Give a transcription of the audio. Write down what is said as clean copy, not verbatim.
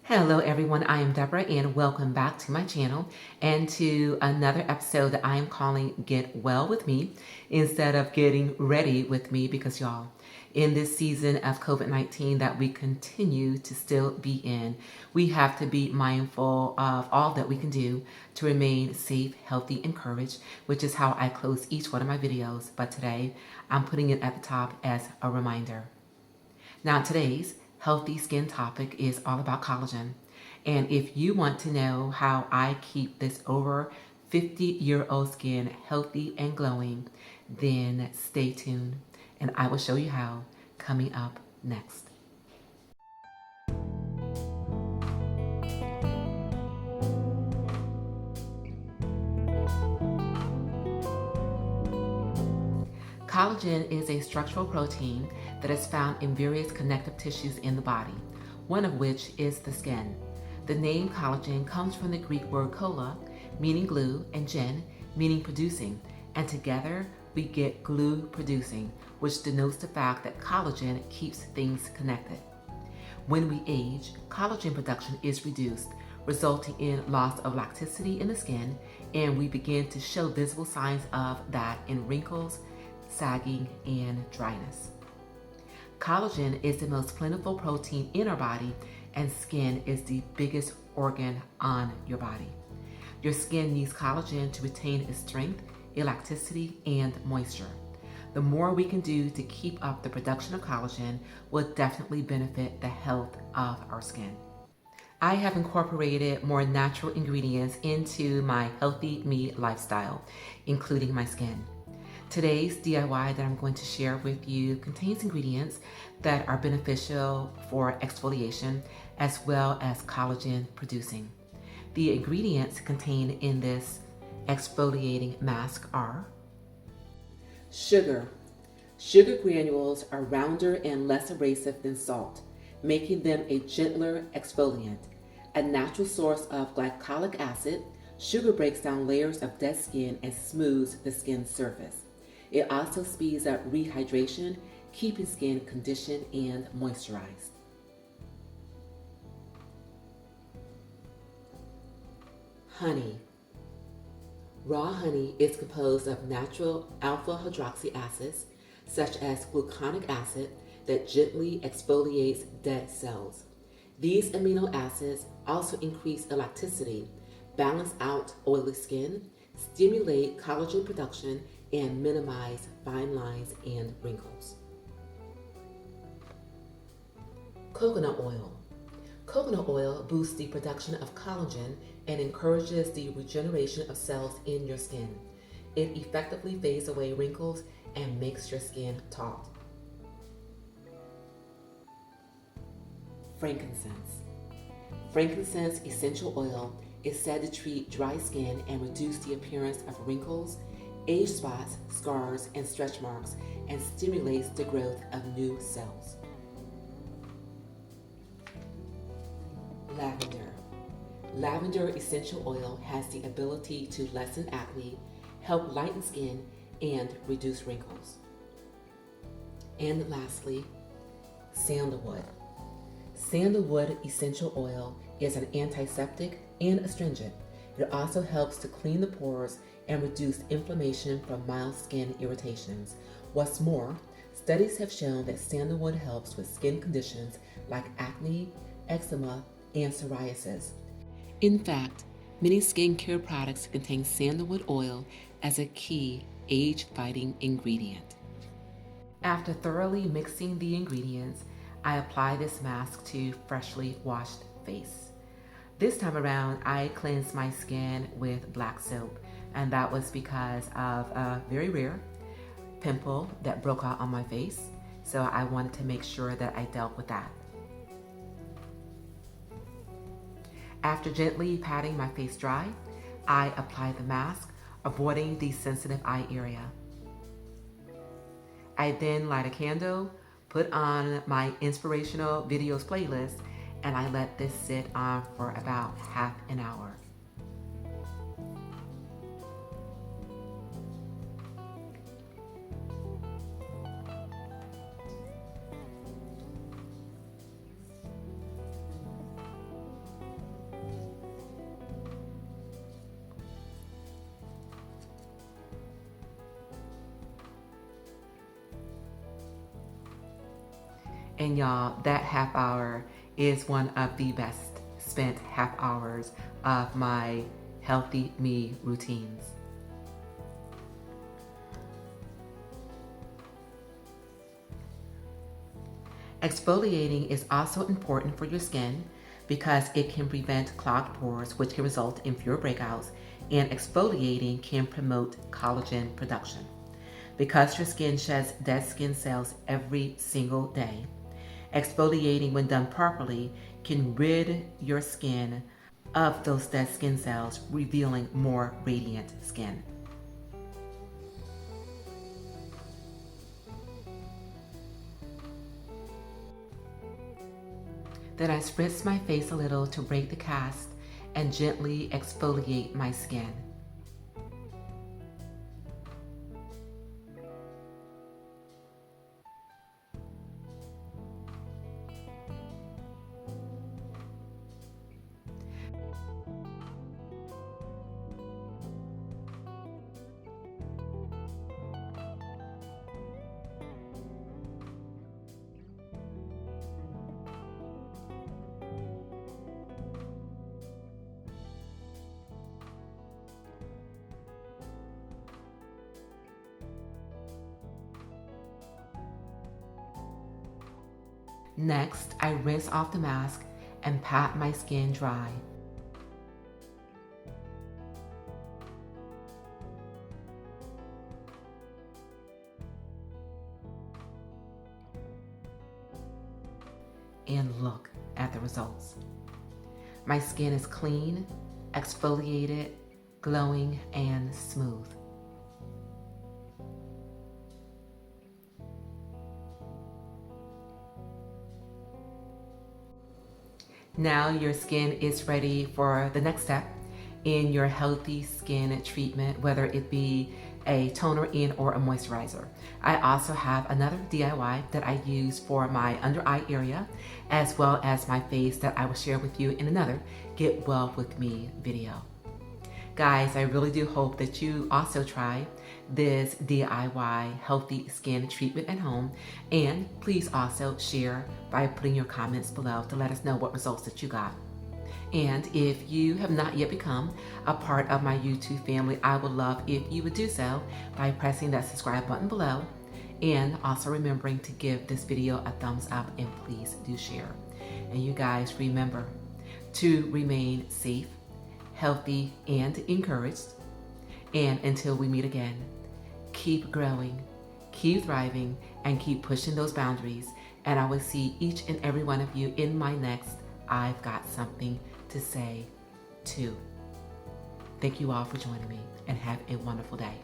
Hello everyone, I am Deborah and welcome back to my channel and to another episode that I am calling Get Well With Me instead of Getting Ready With Me, because y'all, in this season of COVID-19 that we continue to still be in, we have to be mindful of all that we can do to remain safe, healthy, and encouraged, which is how I close each one of my videos. But today I'm putting it at the top as a reminder. Now today's healthy skin topic is all about collagen. And if you want to know how I keep this over 50-year-old skin healthy and glowing, then stay tuned and I will show you how coming up next. Collagen is a structural protein that is found in various connective tissues in the body, one of which is the skin. The name collagen comes from the Greek word kolla, meaning glue, and gen, meaning producing, and together we get glue producing, which denotes the fact that collagen keeps things connected. When we age, collagen production is reduced, resulting in loss of elasticity in the skin, and we begin to show visible signs of that in wrinkles, sagging, and dryness. Collagen is the most plentiful protein in our body, and skin is the biggest organ on your body. Your skin needs collagen to retain its strength, elasticity, and moisture. The more we can do to keep up the production of collagen will definitely benefit the health of our skin. I have incorporated more natural ingredients into my healthy me lifestyle, including my skin. Today's DIY that I'm going to share with you contains ingredients that are beneficial for exfoliation as well as collagen producing. The ingredients contained in this exfoliating mask are sugar. Sugar granules are rounder and less abrasive than salt, making them a gentler exfoliant. A natural source of glycolic acid, sugar breaks down layers of dead skin and smooths the skin's surface. It also speeds up rehydration, keeping skin conditioned and moisturized. Honey. Raw honey is composed of natural alpha hydroxy acids, such as gluconic acid, that gently exfoliates dead cells. These amino acids also increase elasticity, balance out oily skin, stimulate collagen production, and minimize fine lines and wrinkles. Coconut oil. Coconut oil boosts the production of collagen and encourages the regeneration of cells in your skin. It effectively fades away wrinkles and makes your skin taut. Frankincense. Frankincense essential oil is said to treat dry skin and reduce the appearance of wrinkles, age spots, scars, and stretch marks, and stimulates the growth of new cells. Lavender. Lavender essential oil has the ability to lessen acne, help lighten skin, and reduce wrinkles. And lastly, sandalwood. Sandalwood essential oil is an antiseptic and astringent. It also helps to clean the pores and reduce inflammation from mild skin irritations. What's more, studies have shown that sandalwood helps with skin conditions like acne, eczema, and psoriasis. In fact, many skincare products contain sandalwood oil as a key age-fighting ingredient. After thoroughly mixing the ingredients, I apply this mask to freshly washed face. This time around, I cleansed my skin with black soap, and that was because of a very rare pimple that broke out on my face, so I wanted to make sure that I dealt with that. After gently patting my face dry, I apply the mask, avoiding the sensitive eye area. I then light a candle, put on my inspirational videos playlist, and I let this sit on for about half an hour. And y'all, that half hour is one of the best spent half hours of my healthy me routines. Exfoliating is also important for your skin because it can prevent clogged pores, which can result in fewer breakouts, and exfoliating can promote collagen production. Because your skin sheds dead skin cells every single day, exfoliating, when done properly, can rid your skin of those dead skin cells, revealing more radiant skin. Then I spritz my face a little to break the cast and gently exfoliate my skin. Next, I rinse off the mask and pat my skin dry. And look at the results. My skin is clean, exfoliated, glowing, and smooth. Now your skin is ready for the next step in your healthy skin treatment, whether it be a toner in or a moisturizer. I also have another DIY that I use for my under eye area, as well as my face, that I will share with you in another Get Well With Me video. Guys, I really do hope that you also try this DIY healthy skin treatment at home, and please also share by putting your comments below to let us know what results that you got. And if you have not yet become a part of my YouTube family, I would love if you would do so by pressing that subscribe button below, and also remembering to give this video a thumbs up, and please do share. And you guys, remember to remain safe, healthy, and encouraged. And until we meet again, keep growing, keep thriving, and keep pushing those boundaries. And I will see each and every one of you in my next I've Got Something to Say too. Thank you all for joining me, and have a wonderful day.